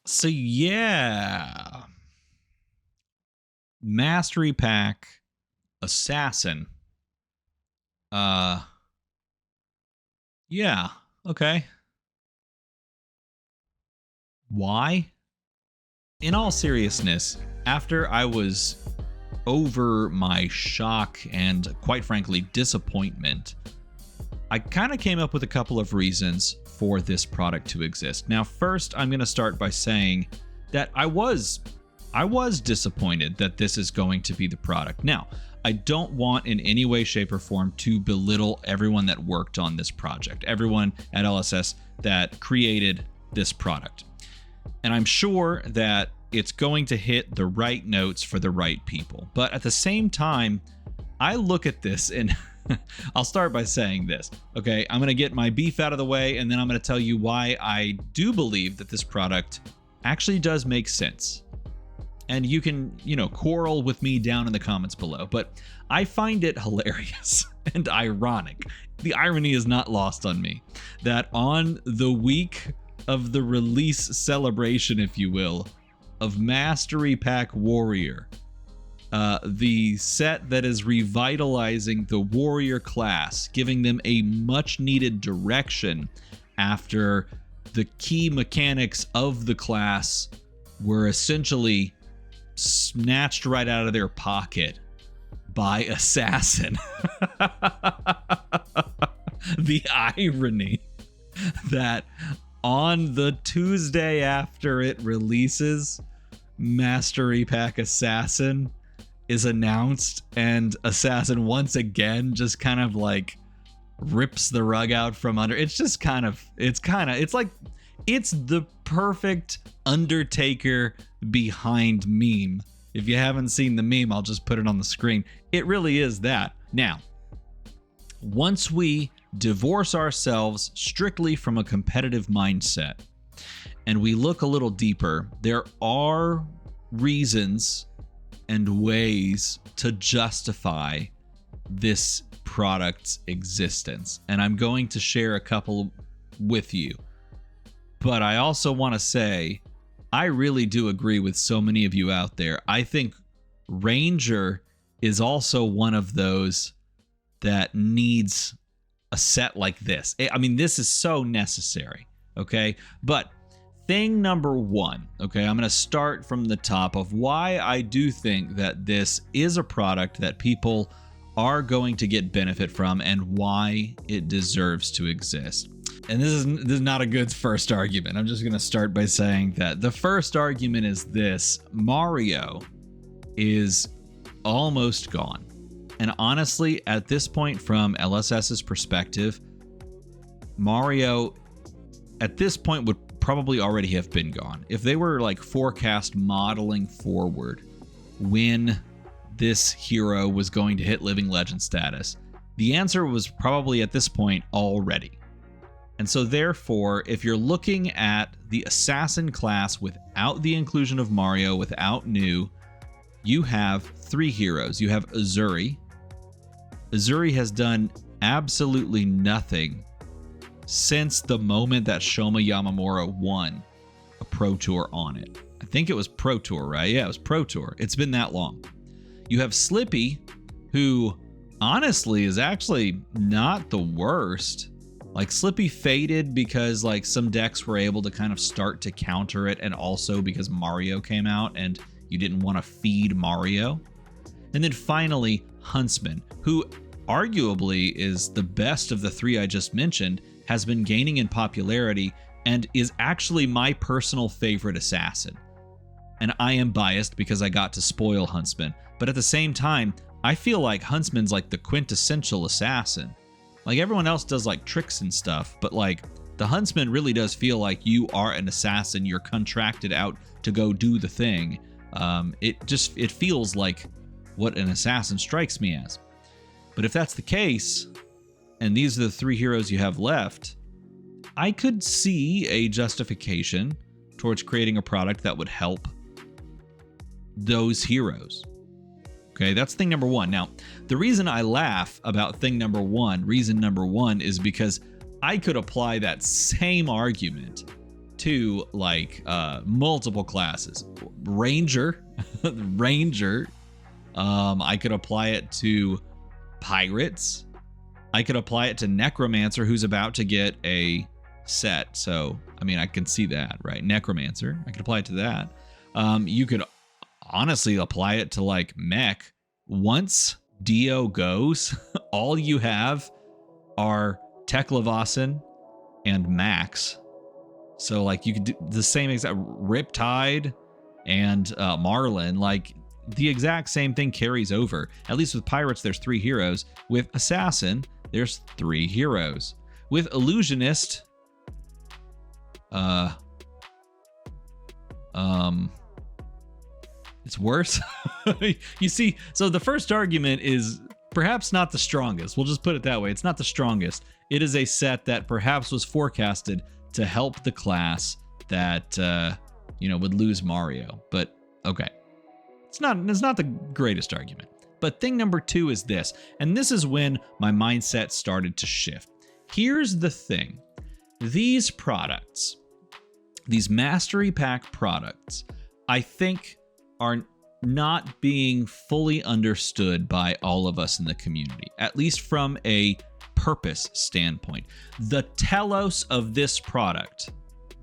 So yeah, Mastery Pack Assassin. Uh, yeah, okay. Why? In all seriousness, after I was over my shock and, quite frankly, disappointment, I kind of came up with a couple of reasons for this product to exist. Now, first, I'm going to start by saying that I was disappointed that this is going to be the product. Now, I don't want in any way, shape, or form to belittle everyone that worked on this project, everyone at LSS that created this product. And I'm sure that it's going to hit the right notes for the right people. But at the same time, I look at this and I'll start by saying this. Okay, I'm going to get my beef out of the way, and then I'm going to tell you why I do believe that this product actually does make sense. And you can, quarrel with me down in the comments below, but I find it hilarious and ironic. The irony is not lost on me that on the week of the release celebration, if you will, of Mastery Pack Warrior, the set that is revitalizing the warrior class, giving them a much needed direction after the key mechanics of the class were essentially snatched right out of their pocket by Assassin. The irony that on the Tuesday after it releases, Mastery Pack Assassin is announced, and Assassin once again just kind of like rips the rug out from under. It's the perfect Undertaker behind meme. If you haven't seen the meme, I'll just put it on the screen. It really is that. Now, once we divorce ourselves strictly from a competitive mindset and we look a little deeper, there are reasons and ways to justify this product's existence. And I'm going to share a couple with you. But I also want to say, I really do agree with so many of you out there. I think Ranger is also one of those that needs a set like this. I mean, this is so necessary, okay? But thing number one, okay, I'm going to start from the top of why I do think that this is a product that people are going to get benefit from and why it deserves to exist. And this is not a good first argument. I'm just going to start by saying that the first argument is this: Mario is almost gone. And honestly, at this point, from LSS's perspective, Mario at this point would probably already have been gone. If they were like forecast modeling forward when this hero was going to hit Living Legend status, the answer was probably at this point already. And so therefore, if you're looking at the Assassin class without the inclusion of Mario, without New, you have three heroes. You have Azuri. Azuri has done absolutely nothing since the moment that Shoma Yamamura won a Pro Tour on it. I think it was Pro Tour, right? Yeah, it was Pro Tour. It's been that long. You have Slippy, who honestly is actually not the worst. Like, Slippy faded because like some decks were able to kind of start to counter it, and also because Mario came out and you didn't want to feed Mario. And then finally, Huntsman, who arguably is the best of the three I just mentioned, has been gaining in popularity and is actually my personal favorite assassin. And I am biased because I got to spoil Huntsman, but at the same time, I feel like Huntsman's like the quintessential assassin. Like, everyone else does like tricks and stuff, but like the Huntsman really does feel like you are an assassin. You're contracted out to go do the thing. It feels like what an assassin strikes me as. But if that's the case, and these are the three heroes you have left, I could see a justification towards creating a product that would help those heroes. Okay, that's thing number one. Now, the reason I laugh about reason number one is because I could apply that same argument to like multiple classes. Ranger, Ranger. I could apply it to pirates. I could apply it to Necromancer, who's about to get a set. So, I mean, I can see that, right? Necromancer. I could apply it to that. You could honestly apply it to like mech. Once Dio goes, all you have are Teklevasen and Max. So like you could do the same exact Riptide and Marlin. Like the exact same thing carries over. At least with pirates, there's 3 heroes. With assassin, there's 3 heroes. With illusionist, it's worse. You see, so the first argument is perhaps not the strongest. We'll just put it that way. It's not the strongest. It is a set that perhaps was forecasted to help the class that would lose Mario. But okay, it's not the greatest argument. But thing number 2 is this, and this is when my mindset started to shift. Here's the thing. These products, these Mastery Pack products, I think are not being fully understood by all of us in the community, at least from a purpose standpoint. The telos of this product,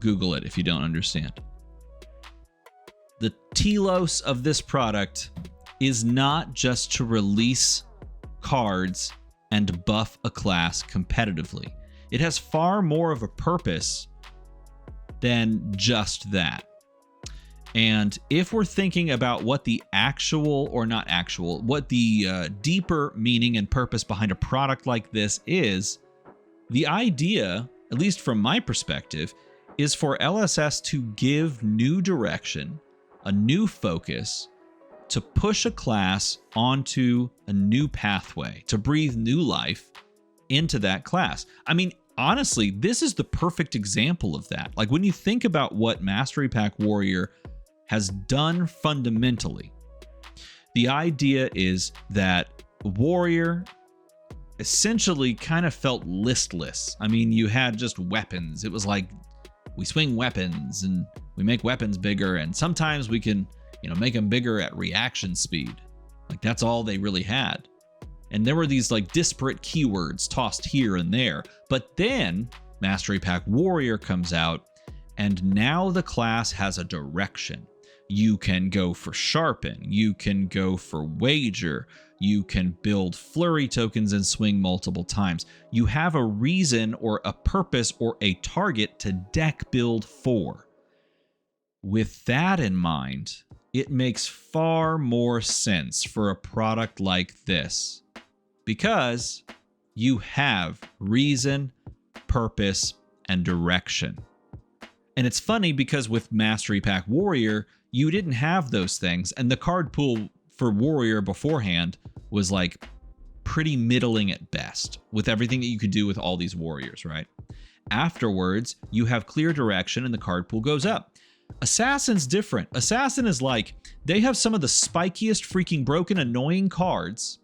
Google it if you don't understand. The telos of this product is not just to release cards and buff a class competitively. It has far more of a purpose than just that. And if we're thinking about what the what the deeper meaning and purpose behind a product like this is, the idea, at least from my perspective, is for LSS to give new direction, a new focus, to push a class onto a new pathway, to breathe new life into that class. I mean, honestly, this is the perfect example of that. Like when you think about what Mastery Pack Warrior has done fundamentally, the idea is that Warrior essentially kind of felt listless. I mean, you had just weapons. It was like, we swing weapons and we make weapons bigger, and sometimes we can make them bigger at reaction speed. Like that's all they really had. And there were these like disparate keywords tossed here and there. But then Mastery Pack Warrior comes out, and now the class has a direction. You can go for Sharpen. You can go for Wager. You can build flurry tokens and swing multiple times. You have a reason or a purpose or a target to deck build for. With that in mind, it makes far more sense for a product like this because you have reason, purpose, and direction. And it's funny because with Mastery Pack Warrior, you didn't have those things, and the card pool for Warrior beforehand was like pretty middling at best with everything that you could do with all these warriors, right? Afterwards, you have clear direction and the card pool goes up. Assassin's different. Assassin is like, they have some of the spikiest, freaking broken, annoying cards.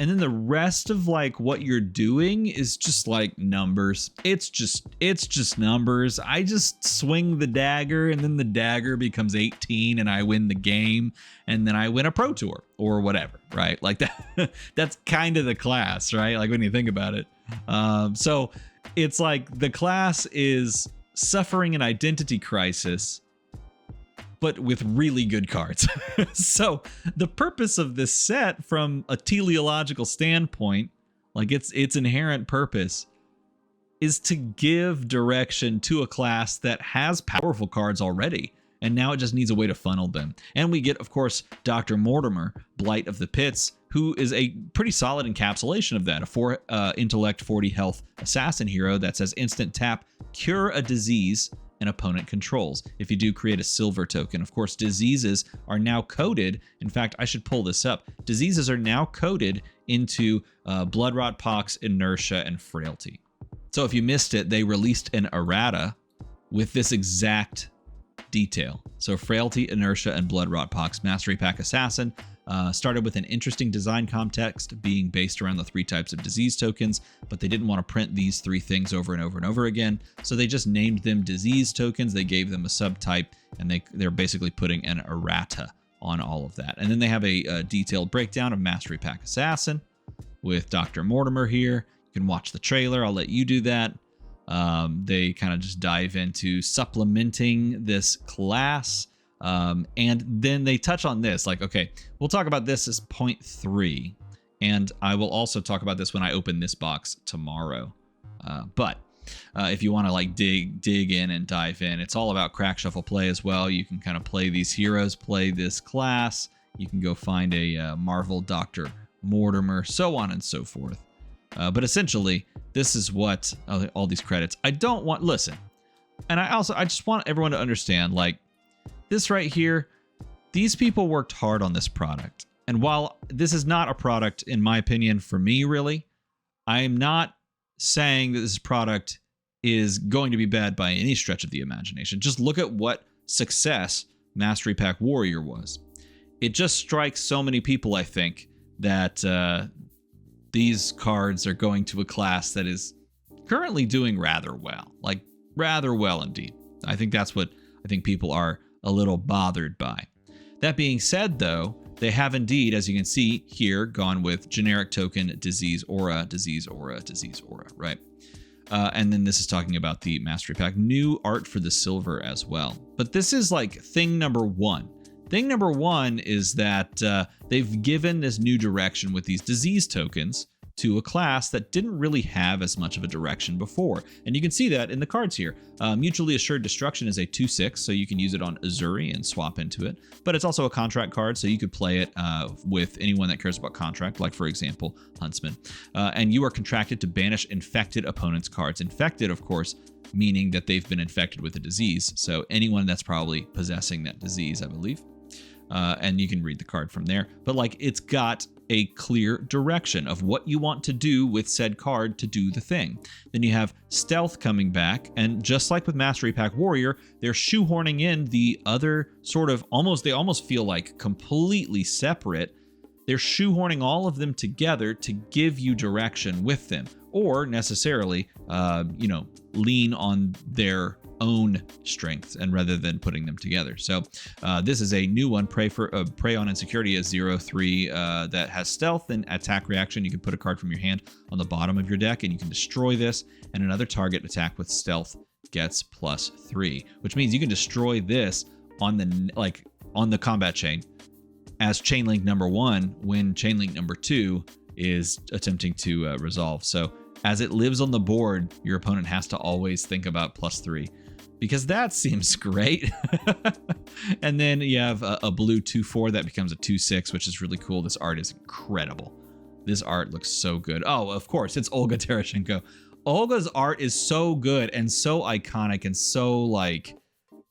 And then the rest of like what you're doing is just like numbers. It's just numbers. I just swing the dagger and then the dagger becomes 18 and I win the game and then I win a Pro Tour or whatever, right? Like that. That's kind of the class, right? Like when you think about it. So it's like the class is suffering an identity crisis, but with really good cards. So the purpose of this set from a teleological standpoint, like its inherent purpose, is to give direction to a class that has powerful cards already, and now it just needs a way to funnel them. And we get, of course, Dr. Mortimer, Blight of the Pits, who is a pretty solid encapsulation of that. A 4 intellect, 40 health assassin hero that says instant tap, cure a disease an opponent controls. If you do create a silver token, of course, diseases are now coded. In fact, I should pull this up. Diseases are now coded into blood rot, pox, inertia, and frailty. So if you missed it, they released an errata with this exact detail. So frailty, inertia, and blood rot, pox, Mastery Pack Assassin. Started with an interesting design context being based around the 3 types of disease tokens, but they didn't want to print these 3 things over and over and over again. So they just named them disease tokens. They gave them a subtype, and they're basically putting an errata on all of that. And then they have a detailed breakdown of Mastery Pack Assassin with Dr. Mortimer here. You can watch the trailer. I'll let you do that. They kind of just dive into supplementing this class. And then they touch on this, like, okay, we'll talk about this as point 3. And I will also talk about this when I open this box tomorrow. But if you want to like dig in and dive in, it's all about crack shuffle play as well. You can kind of play these heroes, play this class. You can go find a Marvel Dr. Mortimer, so on and so forth. But essentially, this is what all these credits. I don't want, listen, and I just want everyone to understand, like, this right here, these people worked hard on this product. And while this is not a product, in my opinion, for me, really, I am not saying that this product is going to be bad by any stretch of the imagination. Just look at what success Mastery Pack Warrior was. It just strikes so many people, I think, that these cards are going to a class that is currently doing rather well. Like, rather well indeed. I think that's what I think people are a little bothered by. That being said, though, they have indeed, as you can see here, gone with generic token, disease aura, disease aura, disease aura, right? And then this is talking about the Mastery Pack. New art for the silver as well. But this is like thing number 1. Thing number 1 is that they've given this new direction with these disease tokens to a class that didn't really have as much of a direction before. And you can see that in the cards here. Mutually Assured Destruction is a 2/6, so you can use it on Azuri and swap into it. But it's also a contract card, so you could play it with anyone that cares about contract, like, for example, Huntsman. And you are contracted to banish infected opponents' cards. Infected, of course, meaning that they've been infected with a disease. So anyone that's probably possessing that disease, I believe. And you can read the card from there. But like, it's got a clear direction of what you want to do with said card to do the thing. Then you have Stealth coming back, and just like with Mastery Pack Warrior, they're shoehorning in the other sort of they almost feel like completely separate. They're shoehorning all of them together to give you direction with them, or necessarily, lean on their own strengths and rather than putting them together. So this is a new one. Prey on Insecurity is 0/3 that has stealth and attack reaction. You can put a card from your hand on the bottom of your deck and you can destroy this, and another target attack with stealth gets +3, which means you can destroy this on the combat chain as chain link number 1 when chain link number 2 is attempting to resolve. So as it lives on the board, your opponent has to always think about +3, because that seems great. And then you have a blue 2/4 that becomes a 2/6, which is really cool. This art is incredible. This art looks so good. Oh, of course, it's Olga Terashenko. Olga's art is so good and so iconic and so like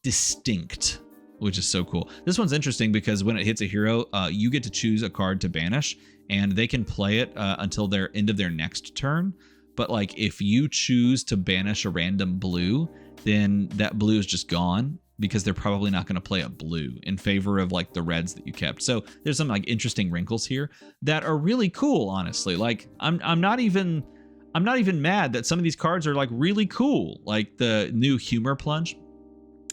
distinct, which is so cool. This one's interesting because when it hits a hero, you get to choose a card to banish, and they can play it until their end of their next turn. But like, if you choose to banish a random blue, then that blue is just gone, because they're probably not going to play a blue in favor of like the reds that you kept. So there's some like interesting wrinkles here that are really cool, honestly. Like, I'm not even mad that some of these cards are like really cool. Like the new Humor Plunge.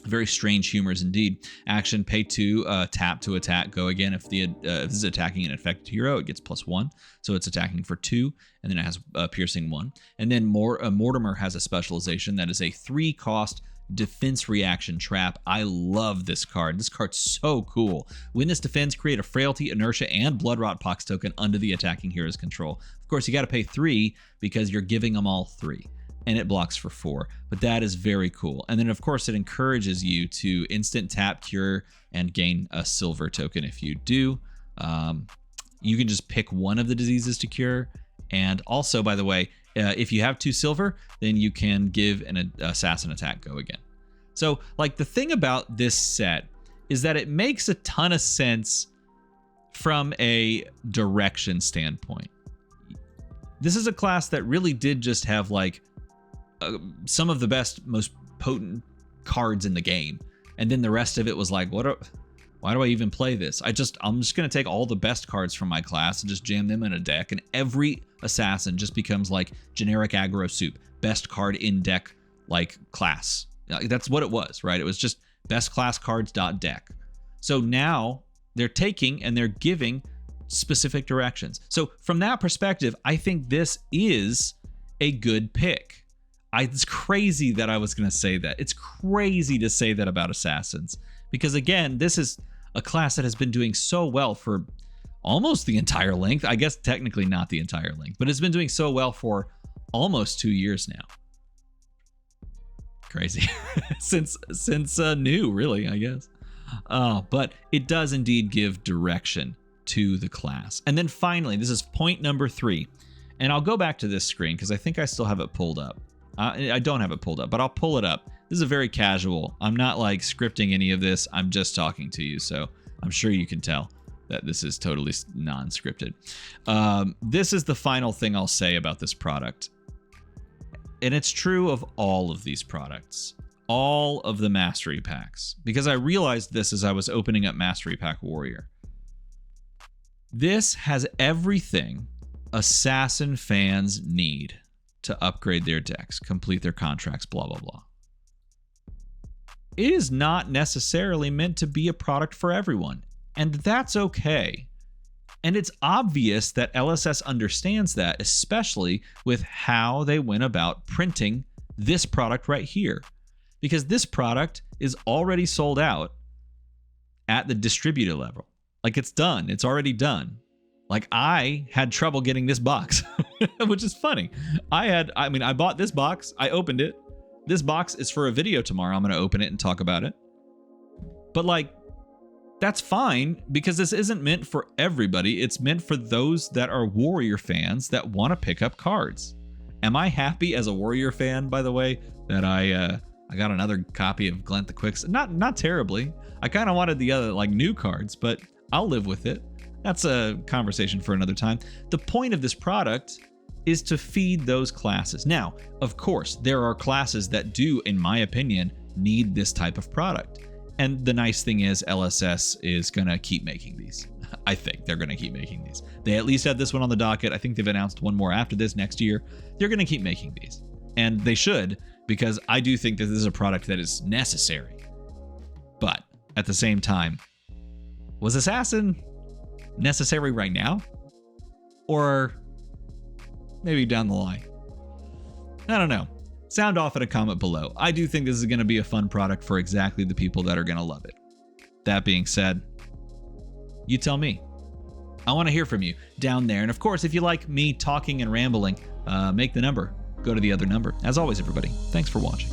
Very strange humors indeed. Action, pay 2, tap to attack, go again. If this is attacking an infected hero, it gets +1. So it's attacking for 2, and then it has piercing 1. And then Mortimer has a specialization that is a 3-cost defense reaction trap. I love this card. This card's so cool. When this defends, create a frailty, inertia, and blood rot pox token under the attacking hero's control. Of course, you got to pay 3 because you're giving them all 3. And it blocks for 4, but that is very cool. And then of course it encourages you to instant tap, cure, and gain a silver token. If you do, you can just pick one of the diseases to cure. And also, by the way, if you have 2 silver, then you can give an assassin attack go again. So like, the thing about this set is that it makes a ton of sense from a direction standpoint. This is a class that really did just have like some of the best, most potent cards in the game, and then the rest of it was like, what Why do I even play this? I'm just going to take all the best cards from my class and just jam them in a deck, and every assassin just becomes like generic aggro soup, best card in deck like class. That's what it was, right? It was just best class cards deck. So now they're taking and they're giving specific directions. So from that perspective, I think this is a good pick. It's crazy that I was going to say that. It's crazy to say that about assassins, because again, this is a class that has been doing so well for almost the entire length. I guess technically not the entire length, but it's been doing so well for almost 2 years now. Crazy. since new, really, I guess. But it does indeed give direction to the class. And then finally, this is point number 3. And I'll go back to this screen because I think I still have it pulled up. I don't have it pulled up, but I'll pull it up. This is a very casual. I'm not like scripting any of this. I'm just talking to you. So I'm sure you can tell that this is totally non-scripted. This is the final thing I'll say about this product. And it's true of all of these products, all of the Mastery Packs, because I realized this as I was opening up Mastery Pack Warrior. This has everything Assassin fans need to upgrade their decks, complete their contracts, blah, blah, blah. It is not necessarily meant to be a product for everyone, and that's okay. And it's obvious that LSS understands that, especially with how they went about printing this product right here. Because this product is already sold out at the distributor level. Like, it's done. It's already done. Like, I had trouble getting this box, which is funny. I bought this box. I opened it. This box is for a video tomorrow. I'm going to open it and talk about it. But like, that's fine, because this isn't meant for everybody. It's meant for those that are Warrior fans that want to pick up cards. Am I happy as a Warrior fan, by the way, that I got another copy of Glent the Quicks? Not terribly. I kind of wanted the other, like, new cards, but I'll live with it. That's a conversation for another time. The point of this product is to feed those classes. Now, of course, there are classes that do, in my opinion, need this type of product. And the nice thing is LSS is going to keep making these. I think they're going to keep making these. They at least had this one on the docket. I think they've announced one more after this next year. They're going to keep making these. And they should, because I do think that this is a product that is necessary. But at the same time, was Assassin necessary right now? Or maybe down the line? I don't know. Sound off in a comment below. I do think this is going to be a fun product for exactly the people that are going to love it. That being said, you tell me. I want to hear from you down there. And of course, if you like me talking and rambling, make the number. Go to the other number. As always, everybody, thanks for watching.